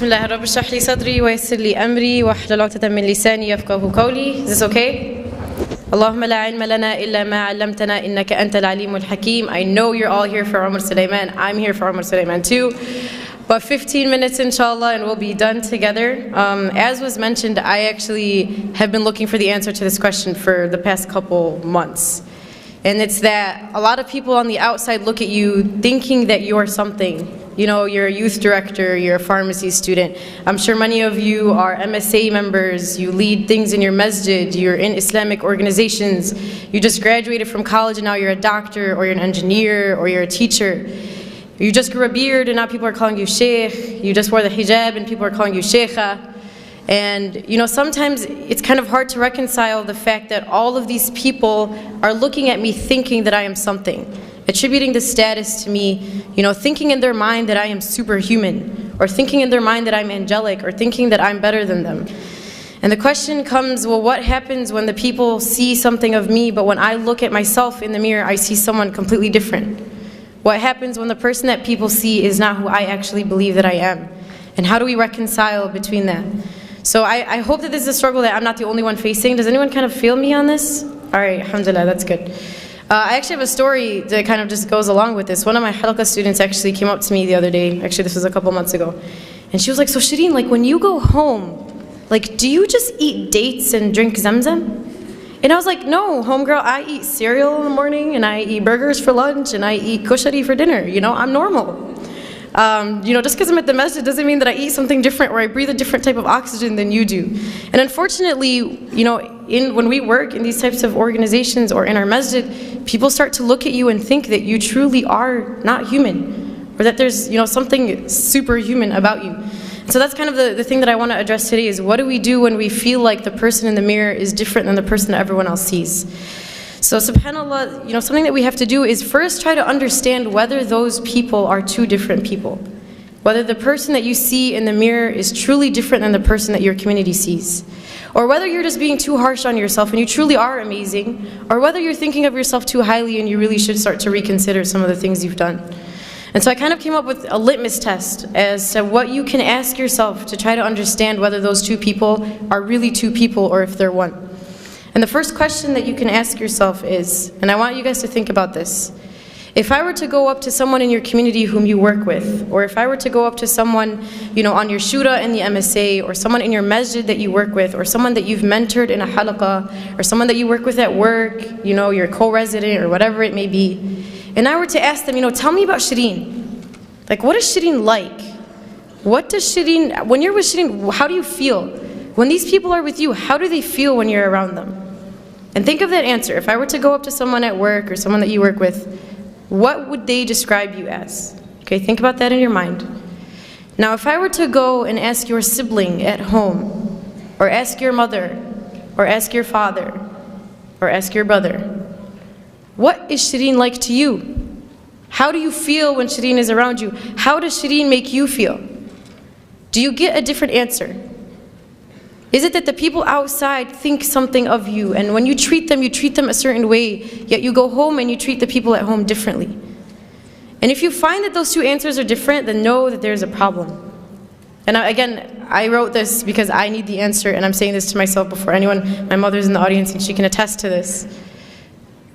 Bismillah, Rabbi shrah li sadri wa yassir li amri wa hlul 'uqdatan min lisani yafqahu qawli. Is this okay? Allahumma la ilma lana illa ma 'allamtana innaka antal alimul hakim. I know you're all here for Umar Sulaiman. I'm here for Umar Sulaiman too. But 15 minutes inshallah and we'll be done together. As was mentioned, I actually have been looking for the answer to this question for the past couple months. And it's that a lot of people on the outside look at you thinking that you're something. You know, you're a youth director, you're a pharmacy student. I'm sure many of you are MSA members, you lead things in your masjid, you're in Islamic organizations, you just graduated from college and now you're a doctor, or you're an engineer, or you're a teacher. You just grew a beard and now people are calling you sheikh. You just wore the hijab and people are calling you sheikha. And you know, sometimes it's kind of hard to reconcile the fact that all of these people are looking at me thinking that I am something, attributing the status to me, you know, thinking in their mind that I am superhuman, or thinking in their mind that I'm angelic, or thinking that I'm better than them. And the question comes, well, what happens when the people see something of me, but when I look at myself in the mirror, I see someone completely different? What happens when the person that people see is not who I actually believe that I am? And how do we reconcile between that? So I hope that this is a struggle that I'm not the only one facing. Does anyone kind of feel me on this? All right, alhamdulillah, that's good. I actually have a story that kind of just goes along with this. One of my halqa students actually came up to me the other day. Actually, this was a couple months ago. And she was like, so Shireen, like when you go home, like do you just eat dates and drink zamzam? And I was like, no, homegirl, I eat cereal in the morning and I eat burgers for lunch and I eat kushari for dinner. You know, I'm normal. You know, just because I'm at the masjid doesn't mean that I eat something different or I breathe a different type of oxygen than you do. And unfortunately, you know, when we work in these types of organizations or in our masjid, people start to look at you and think that you truly are not human, or that there's, you know, something superhuman about you. So that's kind of the thing that I want to address today is what do we do when we feel like the person in the mirror is different than the person that everyone else sees? So subhanAllah, you know, something that we have to do is first try to understand whether those people are two different people. Whether the person that you see in the mirror is truly different than the person that your community sees. Or whether you're just being too harsh on yourself and you truly are amazing. Or whether you're thinking of yourself too highly and you really should start to reconsider some of the things you've done. And so I kind of came up with a litmus test as to what you can ask yourself to try to understand whether those two people are really two people or if they're one. And the first question that you can ask yourself is, and I want you guys to think about this, if I were to go up to someone in your community whom you work with, or if I were to go up to someone, you know, on your shura in the MSA, or someone in your masjid that you work with, or someone that you've mentored in a halaqah, or someone that you work with at work, you know, your co-resident, or whatever it may be, and I were to ask them, you know, tell me about Shireen. Like, what is Shireen like? What does Shireen, when you're with Shireen, how do you feel? When these people are with you, how do they feel when you're around them? And think of that answer. If I were to go up to someone at work or someone that you work with, what would they describe you as? Okay, think about that in your mind. Now, if I were to go and ask your sibling at home, or ask your mother, or ask your father, or ask your brother, what is Shireen like to you? How do you feel when Shireen is around you? How does Shireen make you feel? Do you get a different answer? Is it that the people outside think something of you, and when you treat them a certain way, yet you go home and you treat the people at home differently? And if you find that those two answers are different, then know that there's a problem. And again, I wrote this because I need the answer, and I'm saying this to myself before anyone. My mother's in the audience and she can attest to this.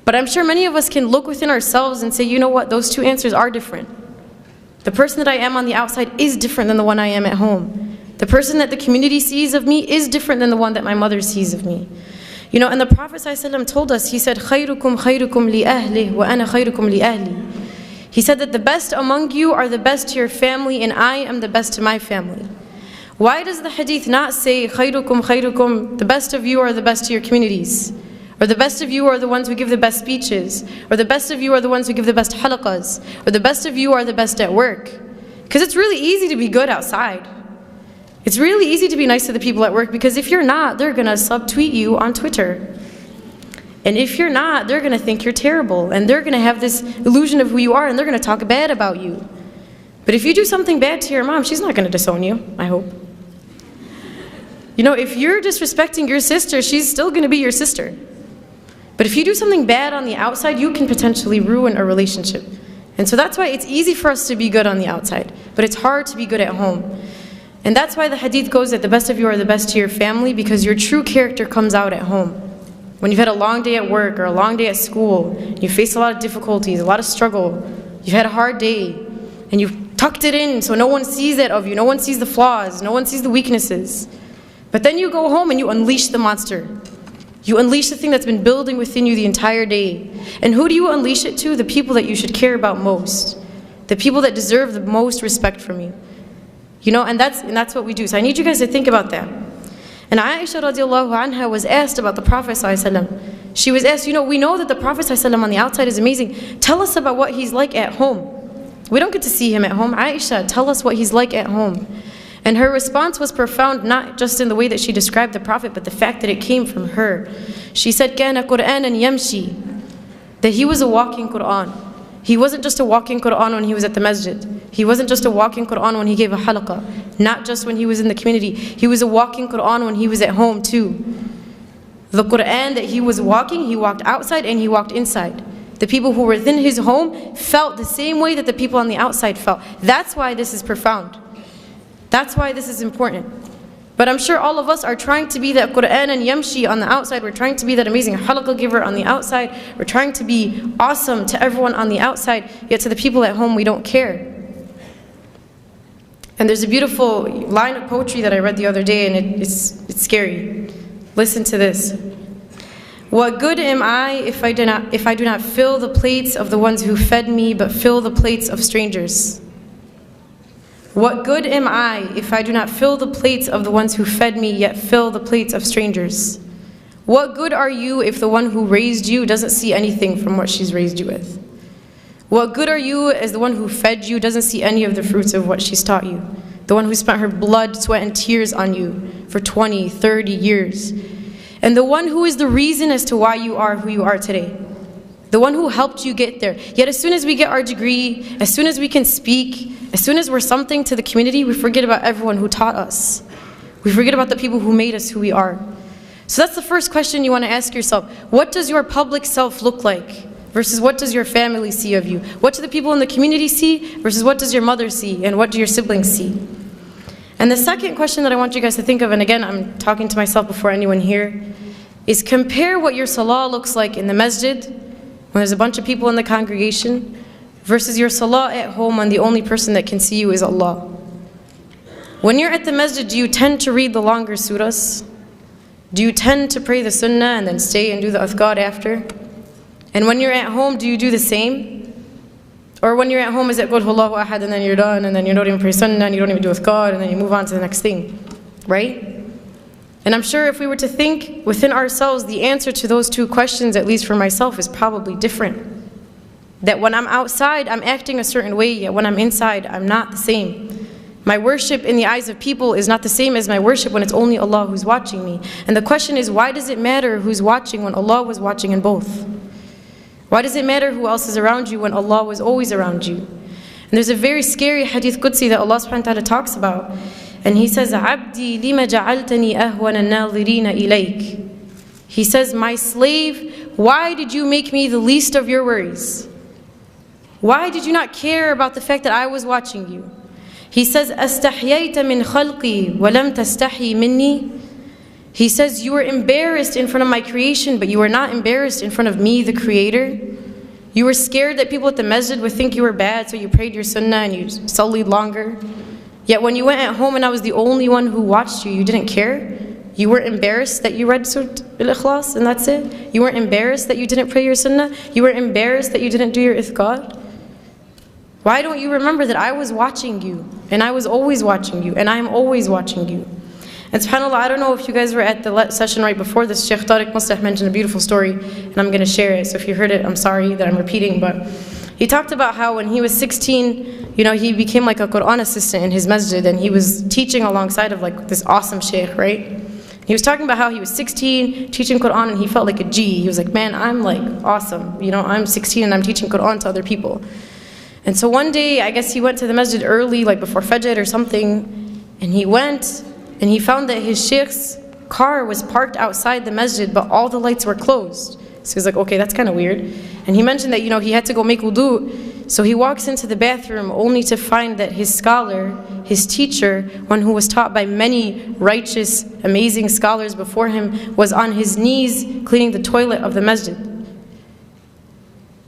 But I'm sure many of us can look within ourselves and say, you know what, those two answers are different. The person that I am on the outside is different than the one I am at home. The person that the community sees of me is different than the one that my mother sees of me. You know, and the Prophet ﷺ told us, he said, خَيْرُكُمْ خَيْرُكُمْ لِأَهْلِهِ وَأَنَا خَيْرُكُمْ لِأَهْلِي. He said that the best among you are the best to your family and I am the best to my family. Why does the hadith not say, خَيْرُكُمْ خَيْرُكُمْ, the best of you are the best to your communities? Or the best of you are the ones who give the best speeches? Or the best of you are the ones who give the best halaqas? Or the best of you are the best at work? Because it's really easy to be good outside. It's really easy to be nice to the people at work because if you're not, they're going to subtweet you on Twitter. And if you're not, they're going to think you're terrible. And they're going to have this illusion of who you are and they're going to talk bad about you. But if you do something bad to your mom, she's not going to disown you, I hope. You know, if you're disrespecting your sister, she's still going to be your sister. But if you do something bad on the outside, you can potentially ruin a relationship. And so that's why it's easy for us to be good on the outside, but it's hard to be good at home. And that's why the hadith goes that the best of you are the best to your family, because your true character comes out at home. When you've had a long day at work or a long day at school, you face a lot of difficulties, a lot of struggle, you've had a hard day, and you've tucked it in so no one sees it of you, no one sees the flaws, no one sees the weaknesses. But then you go home and you unleash the monster. You unleash the thing that's been building within you the entire day. And who do you unleash it to? The people that you should care about most. The people that deserve the most respect from you. You know, and that's what we do. So I need you guys to think about that. And Aisha radiallahu anha was asked about the Prophet ﷺ. She was asked, you know, we know that the Prophet ﷺ on the outside is amazing. Tell us about what he's like at home. We don't get to see him at home. Aisha, tell us what he's like at home. And her response was profound, not just in the way that she described the Prophet, but the fact that it came from her. She said, كَانَ قُرْآنًا يَمْشِي, that he was a walking Qur'an. He wasn't just a walking Qur'an when he was at the masjid. He wasn't just a walking Qur'an when he gave a halaqah. Not just when he was in the community. He was a walking Qur'an when he was at home too. The Qur'an that he was walking, he walked outside and he walked inside. The people who were within his home felt the same way that the people on the outside felt. That's why this is profound. That's why this is important. But I'm sure all of us are trying to be that Qur'an and Yamshi on the outside. We're trying to be that amazing halaqah giver on the outside. We're trying to be awesome to everyone on the outside, yet to the people at home we don't care. And there's a beautiful line of poetry that I read the other day, and it's scary. Listen to this. What good am I if I do not fill the plates of the ones who fed me, but fill the plates of strangers? What good am I if I do not fill the plates of the ones who fed me, yet fill the plates of strangers? What good are you if the one who raised you doesn't see anything from what she's raised you with? What good are you as the one who fed you doesn't see any of the fruits of what she's taught you? The one who spent her blood, sweat, and tears on you for 20, 30 years. And the one who is the reason as to why you are who you are today. The one who helped you get there. Yet as soon as we get our degree, as soon as we can speak, as soon as we're something to the community, we forget about everyone who taught us. We forget about the people who made us who we are. So that's the first question you want to ask yourself. What does your public self look like? Versus what does your family see of you? What do the people in the community see? Versus what does your mother see? And what do your siblings see? And the second question that I want you guys to think of, and again, I'm talking to myself before anyone here, is compare what your salah looks like in the masjid, when there's a bunch of people in the congregation, versus your salah at home when the only person that can see you is Allah. When you're at the masjid, do you tend to read the longer surahs? Do you tend to pray the sunnah and then stay and do the adhkar after? And when you're at home, do you do the same? Or when you're at home, is it Qul Huwallahu Ahad and then you're done, and then you don't even pray sunnah and you don't even do adhkar, and then you move on to the next thing, right? And I'm sure if we were to think within ourselves, the answer to those two questions, at least for myself, is probably different. That when I'm outside, I'm acting a certain way, yet when I'm inside, I'm not the same. My worship in the eyes of people is not the same as my worship when it's only Allah who's watching me. And the question is, why does it matter who's watching when Allah was watching in both? Why does it matter who else is around you when Allah was always around you? And there's a very scary hadith Qudsi that Allah subhanahu wa ta'ala talks about. And He says, عَبْدِي لِمَ جَعَلْتَنِي أَهْوَنَ النَّاظِرِينَ إِلَيْكَ. He says, my slave, why did you make me the least of your worries? Why did you not care about the fact that I was watching you? He says, أَسْتَحْيَيْتَ مِنْ خَلْقِي وَلَمْ تَسْتَحْيِ مِنِّي. He says, you were embarrassed in front of my creation, but you were not embarrassed in front of me, the Creator. You were scared that people at the masjid would think you were bad, so you prayed your sunnah and you sullied longer. Yet when you went at home and I was the only one who watched you, you didn't care. You weren't embarrassed that you read Surah Al-Ikhlas and that's it. You weren't embarrassed that you didn't pray your sunnah. You were embarrassed that you didn't do your ithqar. Why don't you remember that I was watching you, and I was always watching you, and I am always watching you? And subhanAllah, I don't know if you guys were at the session right before this. Sheikh Tariq must have mentioned a beautiful story, and I'm going to share it. So if you heard it, I'm sorry that I'm repeating, but he talked about how when he was 16, you know, he became like a Quran assistant in his masjid, and he was teaching alongside of like this awesome sheikh, right? He was talking about how he was 16, teaching Quran, and he felt like a G. He was like, man, I'm like awesome. You know, I'm 16 and I'm teaching Quran to other people. And so one day, I guess he went to the masjid early, like before Fajr or something, and he went, and he found that his sheikh's car was parked outside the masjid, but all the lights were closed. So he was like, okay, that's kind of weird. And he mentioned that, you know, he had to go make wudu So he walks into the bathroom only to find that his scholar, his teacher, one who was taught by many righteous, amazing scholars before him, was on his knees cleaning the toilet of the masjid.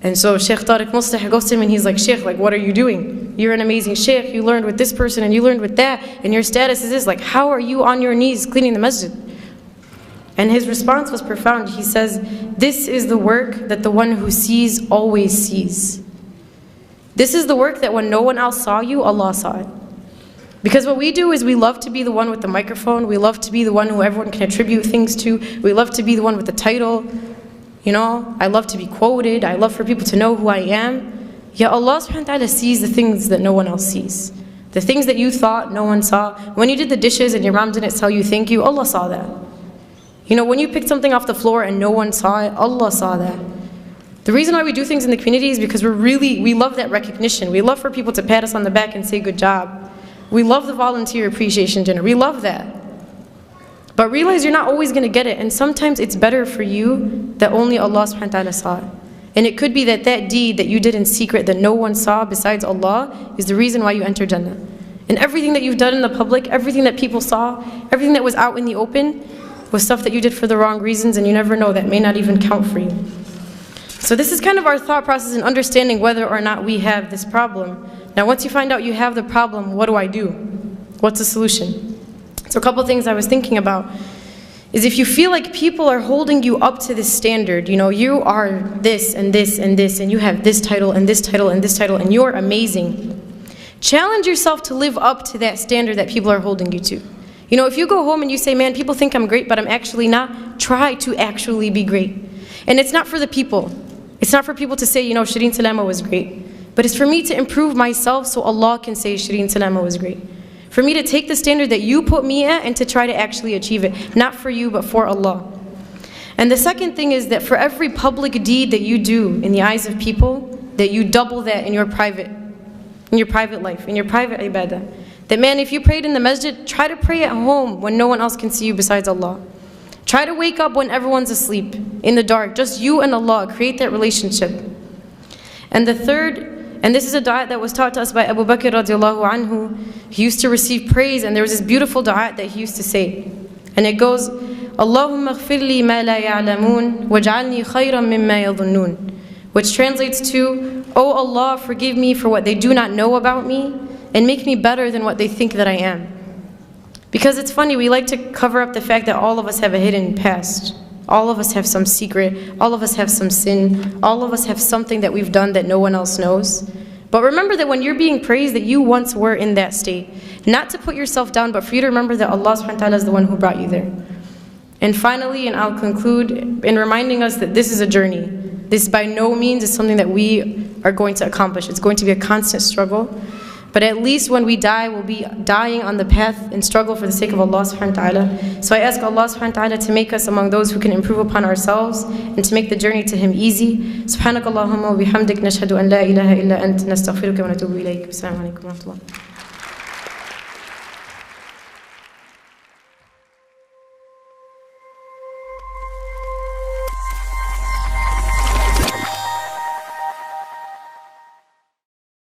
And so Sheikh Tariq Muslih goes to him and he's like, Sheikh, like, what are you doing? You're an amazing Sheikh, you learned with this person and you learned with that, and your status is this, like, how are you on your knees cleaning the masjid? And his response was profound. He says, this is the work that the one who sees always sees. This is the work that when no one else saw you, Allah saw it. Because what we do is we love to be the one with the microphone, we love to be the one who everyone can attribute things to, we love to be the one with the title. You know, I love to be quoted, I love for people to know who I am. Yet Allah subhanahu wa ta'ala sees the things that no one else sees. The things that you thought no one saw. When you did the dishes and your mom didn't tell you thank you, Allah saw that. You know, when you picked something off the floor and no one saw it, Allah saw that. The reason why we do things in the community is because we love that recognition. We love for people to pat us on the back and say good job. We love the volunteer appreciation dinner. We love that. But realize you're not always going to get it. And sometimes it's better for you that only Allah subhanahu wa ta'ala saw it. And it could be that that deed that you did in secret that no one saw besides Allah is the reason why you enter Jannah. And everything that you've done in the public, everything that people saw, everything that was out in the open, was stuff that you did for the wrong reasons, and you never know, that may not even count for you. So this is kind of our thought process in understanding whether or not we have this problem. Now once you find out you have the problem, what do I do? What's the solution? So a couple things I was thinking about is if you feel like people are holding you up to this standard, you know, you are this and this and this, and you have this title and this title and this title, and you're amazing. Challenge yourself to live up to that standard that people are holding you to. You know, if you go home and you say, man, people think I'm great, but I'm actually not, try to actually be great. And it's not for the people. It's not for people to say, you know, Shireen Salama was great. But it's for me to improve myself so Allah can say Shireen Salama was great. For me to take the standard that you put me at and to try to actually achieve it. Not for you, but for Allah. And the second thing is that for every public deed that you do in the eyes of people, that you double that in your private life, in your private ibadah. That man, if you prayed in the masjid, try to pray at home when no one else can see you besides Allah. Try to wake up when everyone's asleep, in the dark, just you and Allah, create that relationship. And the third, and this is a dua that was taught to us by Abu Bakr radiallahu anhu. He used to receive praise, and there was this beautiful dua that he used to say. And it goes, Allahumma ghfir li ma la ya'lamoon, waj'alni khayran mimma yadhunnun. Which translates to, Oh Allah, forgive me for what they do not know about me, and make me better than what they think that I am. Because it's funny, we like to cover up the fact that all of us have a hidden past. All of us have some secret, all of us have some sin, all of us have something that we've done that no one else knows. But remember that when you're being praised, that you once were in that state. Not to put yourself down, but for you to remember that Allah subhanahu wa ta'ala is the one who brought you there. And finally, and I'll conclude in reminding us that this is a journey. This by no means is something that we are going to accomplish. It's going to be a constant struggle. But at least when we die, we'll be dying on the path and struggle for the sake of Allah subhanahu wa ta'ala. So I ask Allah subhanahu wa ta'ala to make us among those who can improve upon ourselves and to make the journey to Him easy. Subhanakallahumma wa bihamdik nashhadu an la ilaha illa ant nastaghfiruka wa natubu ilayk. Assalamu alaikum wa rahmatullah.